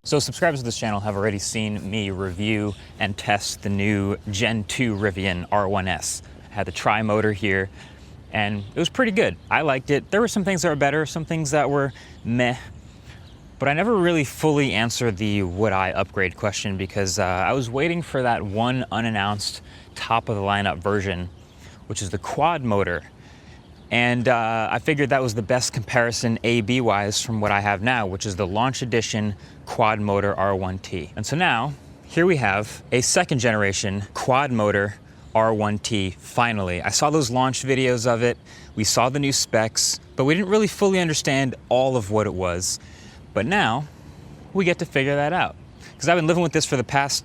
So subscribers to this channel have already seen me review and test the new Gen 2 Rivian R1S. I had the tri-motor here, and it was pretty good. I liked it. There were some things that were better, some things that were meh, but I never really fully answered the would I upgrade question because I was waiting for that one unannounced top of the lineup version, which is the quad motor. And I figured that was the best comparison A/B wise from what I have now, which is the launch edition quad motor R1T. And so now, here we have a second generation quad motor R1T finally. I saw those launch videos of it, we saw the new specs, but we didn't really fully understand all of what it was. But now, we get to figure that out. Because I've been living with this for the past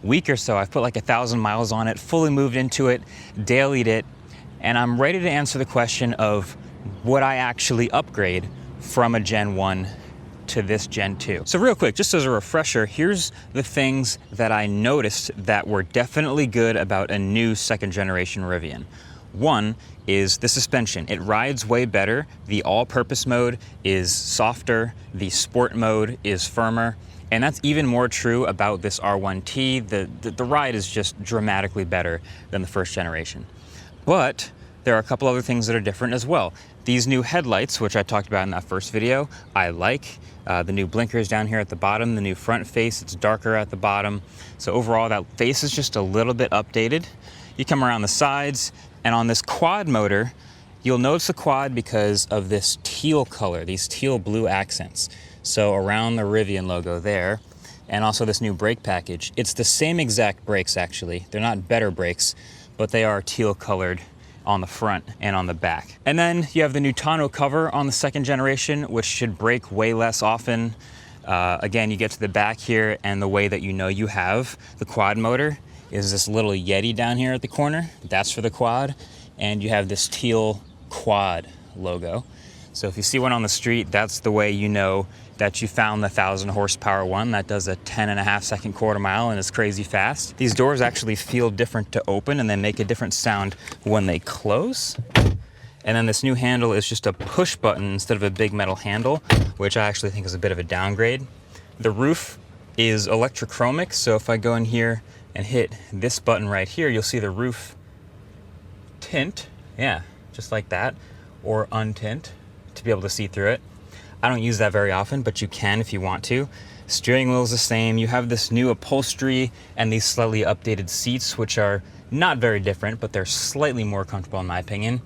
week or so. I've put like 1,000 miles on it, fully moved into it, dailied it, and I'm ready to answer the question of would I actually upgrade from a Gen 1 to this Gen 2. So real quick, just as a refresher, here's the things that I noticed that were definitely good about a new second generation Rivian. One is the suspension. It rides way better. The all-purpose mode is softer. The sport mode is firmer. And that's even more true about this R1T. The ride is just dramatically better than the first generation. But there are a couple other things that are different as well. These new headlights, which I talked about in that first video, I like. The new blinkers down here at the bottom, the new front face, it's darker at the bottom. So overall, that face is just a little bit updated. You come around the sides, and on this quad motor, you'll notice the quad because of this teal color, these teal blue accents. So around the Rivian logo there, and also this new brake package. It's the same exact brakes actually. They're not better brakes, but they are teal colored on the front and on the back. And then you have the new tonneau cover on the second generation, which should break way less often. Again, you get to the back here, and the way that you know you have the quad motor is this little Yeti down here at the corner. That's for the quad. And you have this teal quad logo. So if you see one on the street, that's the way you know that you found the 1,000 horsepower one that does a 10.5 second quarter mile and is crazy fast. These doors actually feel different to open, and they make a different sound when they close. And then this new handle is just a push button instead of a big metal handle, which I actually think is a bit of a downgrade. The roof is electrochromic, so if I go in here and hit this button right here, you'll see the roof tint, yeah, just like that, or untint to be able to see through it. I don't use that very often, but you can if you want to. Steering wheel is the same. You have this new upholstery and these slightly updated seats, which are not very different, but they're slightly more comfortable in my opinion.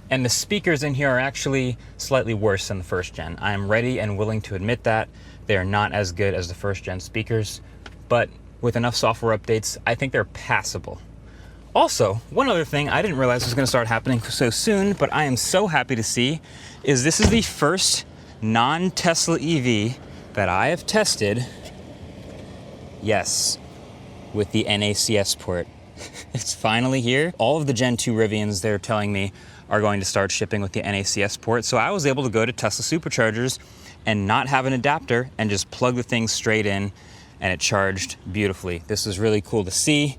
And the speakers in here are actually slightly worse than the first gen. I am ready and willing to admit that. They are not as good as the first gen speakers, but with enough software updates, I think they're passable. Also, one other thing I didn't realize was going to start happening so soon, but I am so happy to see, is this is the first non-Tesla EV that I have tested, yes, with the NACS port. It's finally here. All of the Gen 2 Rivians, they're telling me, are going to start shipping with the NACS port. So I was able to go to Tesla superchargers and not have an adapter and just plug the thing straight in, and it charged beautifully. This is really cool to see.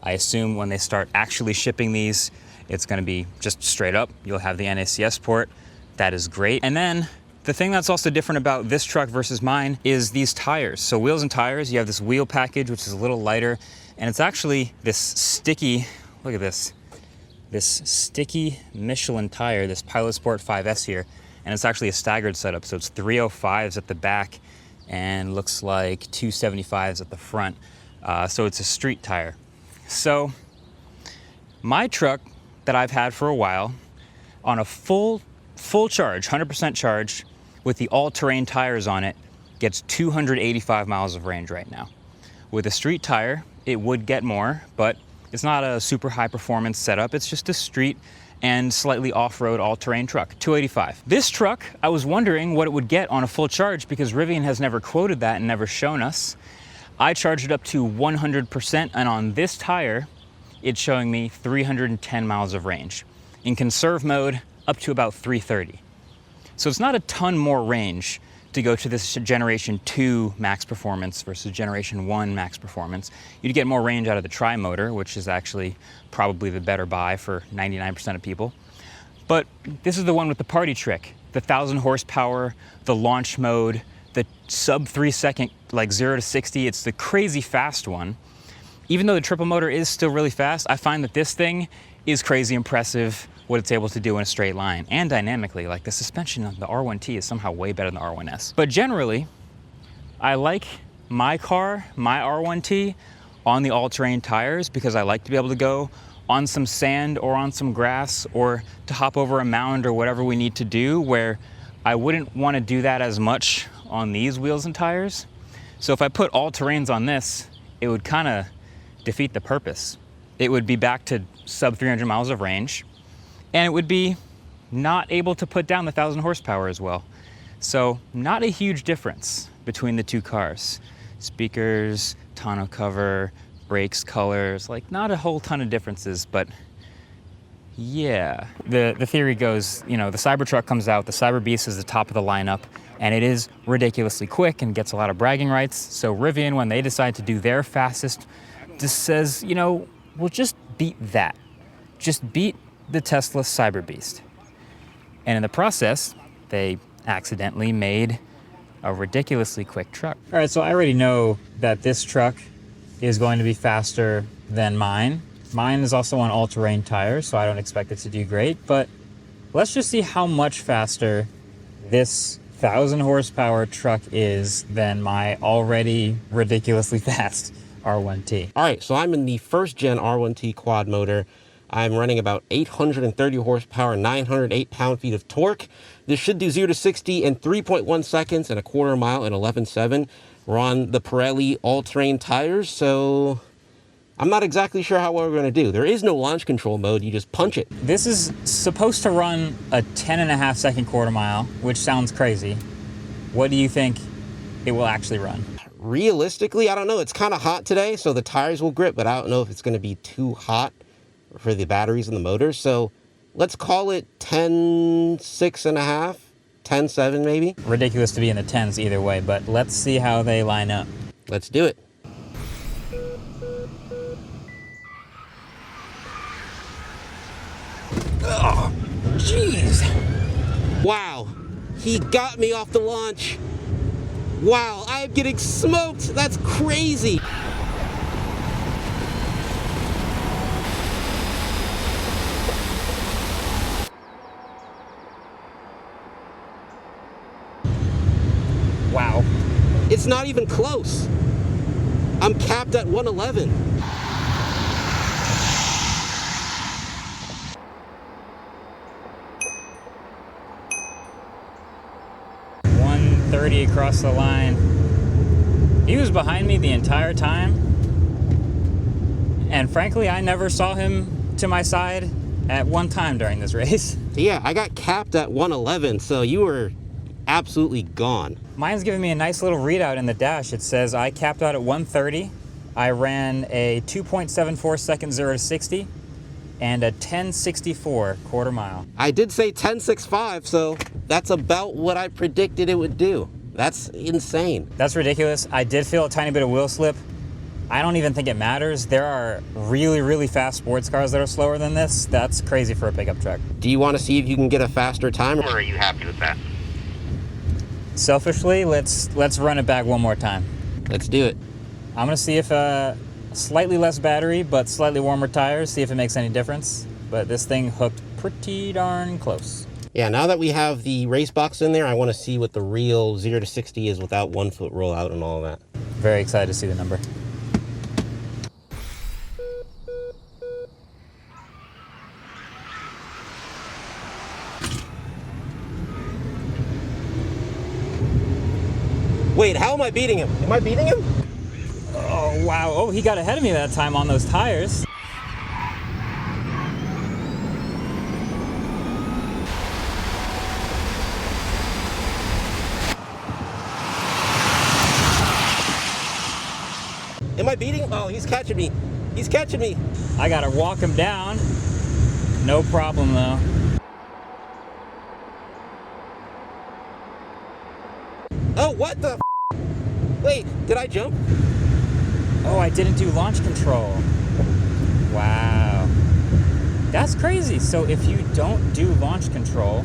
I assume when they start actually shipping these, it's going to be just straight up. You'll have the NACS port. That is great. And then the thing that's also different about this truck versus mine is these tires. So wheels and tires, you have this wheel package, which is a little lighter, and it's actually this sticky, look at this sticky Michelin tire, this Pilot Sport 5S here, and it's actually a staggered setup. So it's 305s at the back and looks like 275s at the front. So it's a street tire. So my truck that I've had for a while, on a full charge, 100% charge, with the all-terrain tires on it, gets 285 miles of range right now. With a street tire, it would get more, but it's not a super high performance setup. It's just a street and slightly off-road all-terrain truck, 285. This truck, I was wondering what it would get on a full charge because Rivian has never quoted that and never shown us. I charged it up to 100%, and on this tire, it's showing me 310 miles of range. In conserve mode, up to about 330. So it's not a ton more range to go to this Generation 2 max performance versus Generation 1 max performance. You'd get more range out of the tri-motor, which is actually probably the better buy for 99% of people. But this is the one with the party trick. The 1,000 horsepower, the launch mode, the sub 3-second, like 0 to 60. It's the crazy fast one. Even though the triple motor is still really fast, I find that this thing is crazy impressive what it's able to do in a straight line and dynamically. Like the suspension on the R1T is somehow way better than the R1S. But generally, I like my car, my R1T, on the all-terrain tires because I like to be able to go on some sand or on some grass or to hop over a mound or whatever we need to do, where I wouldn't want to do that as much on these wheels and tires. So if I put all terrains on this, it would kind of defeat the purpose. It would be back to sub 300 miles of range, and it would be not able to put down the 1,000 horsepower as well. So not a huge difference between the two cars. Speakers, tonneau cover, brakes, colors, like not a whole ton of differences, but yeah. The theory goes, you know, the Cybertruck comes out, the Cyberbeast is the top of the lineup, and it is ridiculously quick and gets a lot of bragging rights. So Rivian, when they decide to do their fastest, just says, you know, we'll just beat that. Just beat the Tesla Cyberbeast. And in the process, they accidentally made a ridiculously quick truck. All right, so I already know that this truck is going to be faster than mine. Mine is also on all-terrain tires, so I don't expect it to do great, but let's just see how much faster this 1,000 horsepower truck is than my already ridiculously fast R1T. All right, so I'm in the first gen R1T quad motor. I'm running about 830 horsepower, 908 pound-feet of torque. This should do 0 to 60 in 3.1 seconds and a quarter mile in 11.7. We're on the Pirelli all-terrain tires, so I'm not exactly sure how well we're going to do. There is no launch control mode. You just punch it. This is supposed to run a 10.5 second quarter mile, which sounds crazy. What do you think it will actually run? Realistically, I don't know. It's kind of hot today, so the tires will grip, but I don't know if it's going to be too hot for the batteries and the motors. So let's call it 10.6.5, 10.7 maybe. Ridiculous to be in the 10s either way, but let's see how they line up. Let's do it. Oh, jeez. Wow, he got me off the launch. Wow, I am getting smoked. That's crazy. Wow. It's not even close. I'm capped at 111. 130 across the line. He was behind me the entire time. And frankly, I never saw him to my side at one time during this race. Yeah, I got capped at 111, so you were absolutely gone. Mine's giving me a nice little readout in the dash. It says I capped out at 130. I ran a 2.74 second 0 to 60 and a 10.64 quarter mile. I did say 10.65, so that's about what I predicted it would do. That's insane. That's ridiculous. I did feel a tiny bit of wheel slip. I don't even think it matters. There are really, really fast sports cars that are slower than this. That's crazy for a pickup truck. Do you want to see if you can get a faster time, or are you happy with that? Selfishly, let's run it back one more time. Let's do it. I'm gonna see if slightly less battery, but slightly warmer tires, see if it makes any difference. But this thing hooked pretty darn close. Yeah, now that we have the race box in there, I want to see what the real 0 to 60 is without 1 foot rollout and all that. Very excited to see the number. Wait, how am I beating him? Am I beating him? Oh, wow. Oh, he got ahead of me that time on those tires. Am I beating? Oh, he's catching me. He's catching me. I gotta walk him down. No problem, though. Oh, what the f? Wait, did I jump? Oh, I didn't do launch control. Wow. That's crazy. So if you don't do launch control,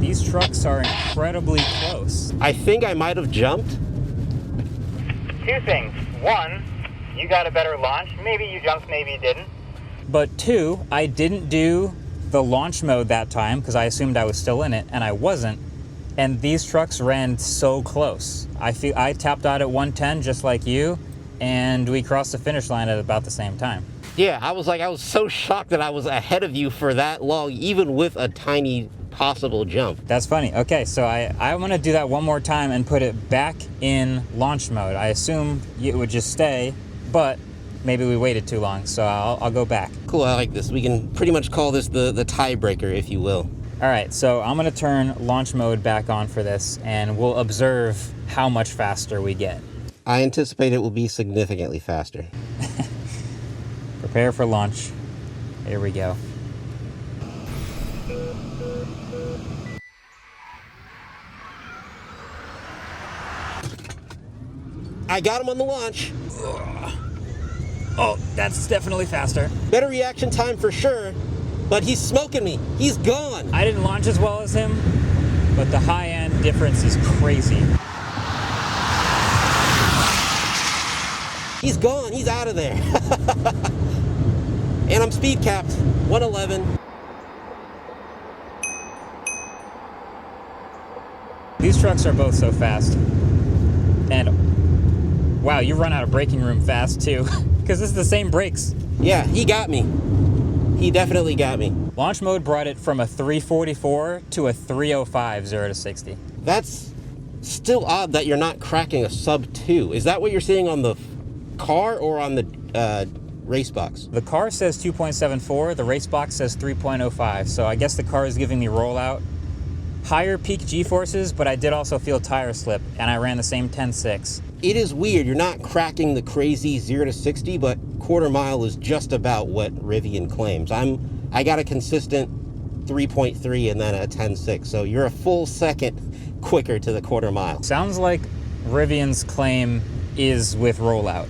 These trucks are incredibly close. I think I might have jumped. Two things. One, you got a better launch. Maybe you jumped, maybe you didn't. But two, I didn't do the launch mode that time because I assumed I was still in it, and I wasn't. And these trucks ran so close. I tapped out at 110 just like you, and we crossed the finish line at about the same time. Yeah, I was so shocked that I was ahead of you for that long, even with a tiny possible jump. That's funny. Okay, so I want to do that one more time and put it back in launch mode. I assumed it would just stay, but maybe we waited too long, so I'll go back. Cool, I like this. We can pretty much call this the tiebreaker, if you will. All right, so I'm going to turn launch mode back on for this, and we'll observe how much faster we get. I anticipate it will be significantly faster. Prepare for launch. Here we go. I got him on the launch. Oh, that's definitely faster. Better reaction time for sure, but he's smoking me. He's gone. I didn't launch as well as him, but the high-end difference is crazy. He's gone. He's out of there. And I'm speed capped. 111. These trucks are both so fast. And wow, you run out of braking room fast too, because this is the same brakes. Yeah, he got me. He definitely got me. Launch mode brought it from a 344 to a 305 0 to 60. That's still odd that you're not cracking a sub 2. Is that what you're seeing on the car or on the race box? The car says 2.74, the race box says 3.05, so I guess the car is giving me rollout. Higher peak G-forces, but I did also feel tire slip, and I ran the same 10.6. It is weird. You're not cracking the crazy 0 to 60, but quarter mile is just about what Rivian claims. I got a consistent 3.3 and then a 10.6, so you're a full second quicker to the quarter mile. Sounds like Rivian's claim is with rollout,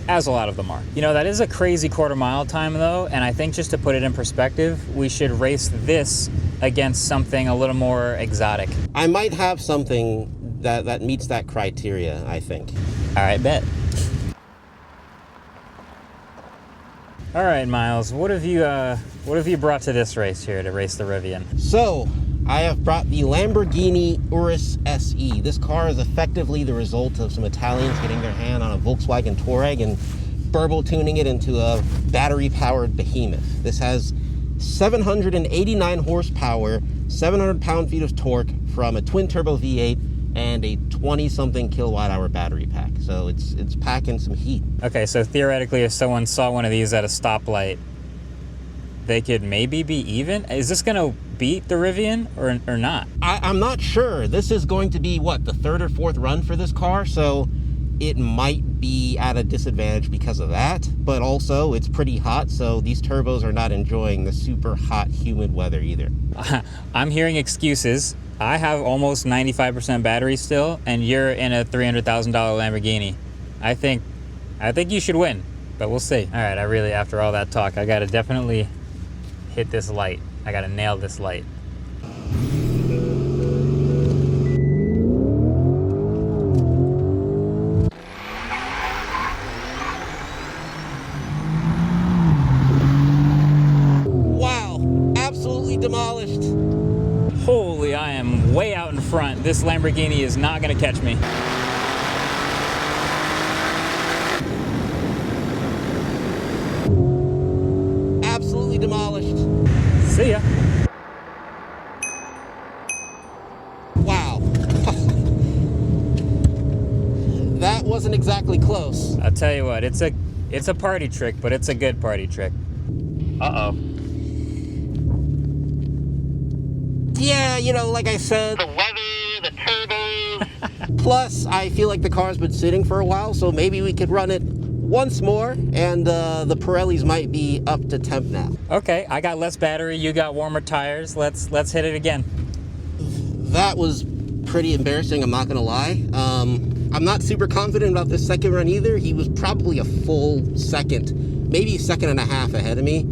as a lot of them are. You know, that is a crazy quarter mile time though, and I think just to put it in perspective, we should race this against something a little more exotic. I might have something that meets that criteria, I think. All right, bet. All right, Miles, what have you brought to this race here to race the Rivian? So, I have brought the Lamborghini Urus SE. This car is effectively the result of some Italians getting their hand on a Volkswagen Touareg and burble tuning it into a battery-powered behemoth. This has 789 horsepower, 700 pound-feet of torque from a twin-turbo V8 and a 20-something kilowatt-hour battery pack. So it's packing some heat. Okay, so theoretically, if someone saw one of these at a stoplight, they could maybe be even? Is this going to beat the Rivian or not? I'm not sure. This is going to be, what, the third or fourth run for this car, so it might be at a disadvantage because of that, but also it's pretty hot, so these turbos are not enjoying the super hot, humid weather either. I'm hearing excuses. I have almost 95% battery still, and you're in a $300,000 Lamborghini. I think you should win, but we'll see. All right, after all that talk, I gotta definitely hit this light. I gotta nail this light. Wow, absolutely demolished. Holy, I am way out in front. This Lamborghini is not gonna catch me. Absolutely demolished. See ya. Wow. That wasn't exactly close. I'll tell you what, it's a party trick, but it's a good party trick. Uh-oh. Yeah, you know, like I said, The weather, the turbos. plus I feel like the car's been sitting for a while, so maybe we could run it once more, and the Pirellis might be up to temp now. Okay, I got less battery, you got warmer tires. Let's hit it again. That was pretty embarrassing, I'm not gonna lie. I'm not super confident about this second run either. He was probably a full second, maybe second and a half ahead of me.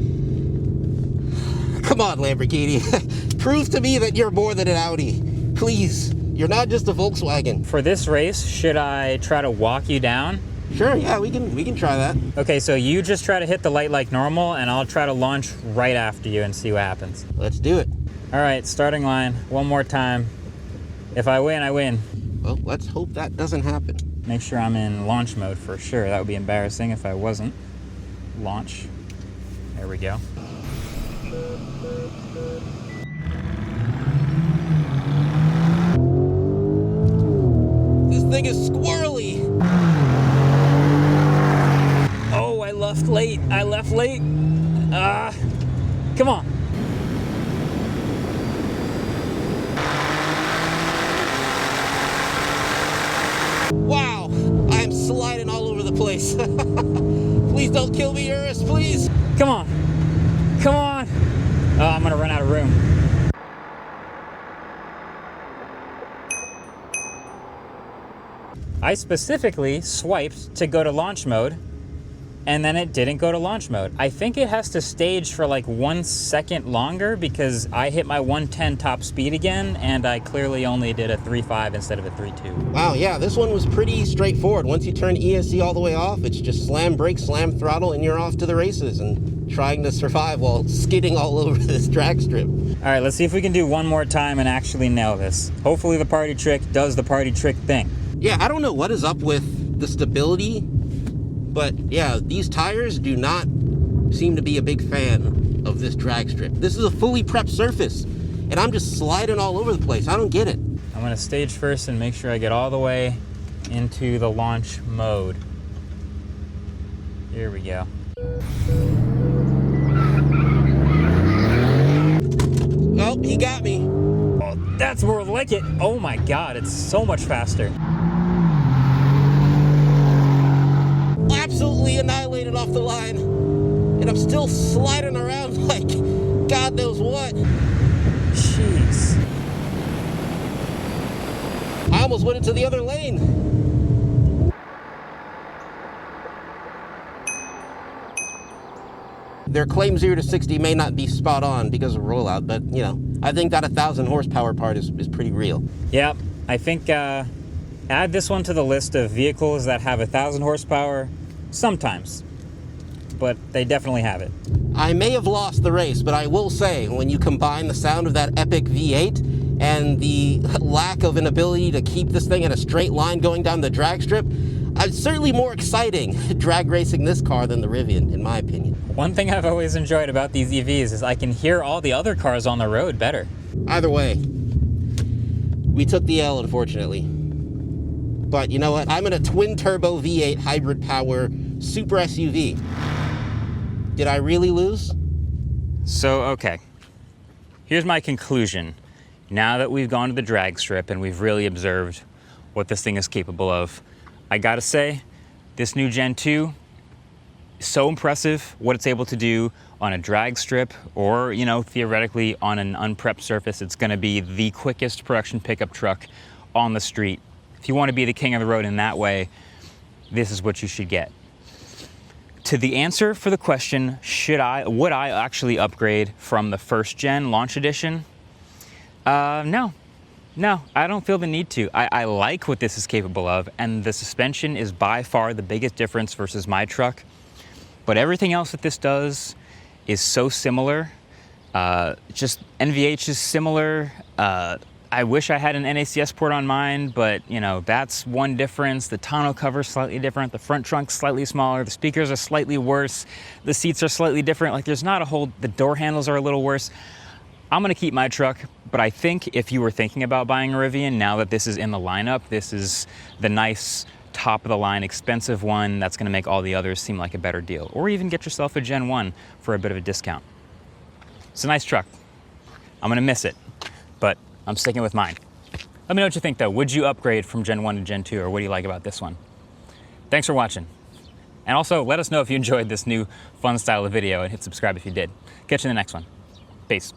Come Come on, Lamborghini. Prove to me that you're more than an Audi. Please. You're not just a Volkswagen. For this race, should I try to walk you down? Sure, yeah, we can try that. Okay, so you just try to hit the light like normal, and I'll try to launch right after you and see what happens. Let's do it. All right, starting line, one more time. If I win, I win. Well, let's hope that doesn't happen. Make sure I'm in launch mode for sure. That would be embarrassing if I wasn't. Launch. There we go. This thing is squirrely. Oh, I left late. Come on. Wow, I am sliding all over the place. Please don't kill me, Urus, please. Come on. Come on. Oh, I'm gonna run out of room. I specifically swiped to go to launch mode, and then it didn't go to launch mode. I think it has to stage for like 1 second longer because I hit my 110 top speed again, and I clearly only did a 3.5 instead of a 3.2. Wow, yeah, this one was pretty straightforward. Once you turn ESC all the way off, it's just slam brake, slam throttle, and you're off to the races and trying to survive while skidding all over this drag strip. All right, let's see if we can do one more time and actually nail this. Hopefully the party trick does the party trick thing. Yeah, I don't know what is up with the stability, but yeah, these tires do not seem to be a big fan of this drag strip. This is a fully prepped surface, and I'm just sliding all over the place. I don't get it. I'm gonna stage first and make sure I get all the way into the launch mode. Here we go. Oh, he got me. Oh, that's more like it. Oh my God, it's so much faster. Absolutely annihilated off the line, and I'm still sliding around like God knows what. Jeez. I almost went into the other lane. Their claim 0 to 60 may not be spot on because of rollout, but you know, I think that 1,000 horsepower part is pretty real. Yep, I think add this one to the list of vehicles that have 1,000 horsepower sometimes, but they definitely have it. I may have lost the race, but I will say, when you combine the sound of that epic V8 and the lack of an ability to keep this thing in a straight line going down the drag strip, it's certainly more exciting drag racing this car than the Rivian, in my opinion. One thing I've always enjoyed about these EVs is I can hear all the other cars on the road better. Either way, we took the L, unfortunately. But you know what? I'm in a twin-turbo V8 hybrid power super SUV. Did I really lose? So, okay. Here's my conclusion. Now that we've gone to the drag strip and we've really observed what this thing is capable of, I gotta say, this new Gen 2 is so impressive what it's able to do on a drag strip or, you know, theoretically on an unprepped surface. It's gonna be the quickest production pickup truck on the street. If you want to be the king of the road in that way, this is what you should get. To the answer for the question, would I actually upgrade from the first gen launch edition? No, I don't feel the need to. I like what this is capable of, and the suspension is by far the biggest difference versus my truck. But everything else that this does is so similar. Just NVH is similar. I wish I had an NACS port on mine, but you know, that's one difference. The tonneau cover is slightly different. The front trunk's slightly smaller. The speakers are slightly worse. The seats are slightly different. Like there's not a whole, the door handles are a little worse. I'm gonna keep my truck, but I think if you were thinking about buying a Rivian, now that this is in the lineup, this is the nice top of the line expensive one that's gonna make all the others seem like a better deal. Or even get yourself a Gen 1 for a bit of a discount. It's a nice truck. I'm gonna miss it, but I'm sticking with mine. Let me know what you think though. Would you upgrade from Gen 1 to Gen 2, or what do you like about this one? Thanks for watching. And also, let us know if you enjoyed this new fun style of video and hit subscribe if you did. Catch you in the next one. Peace.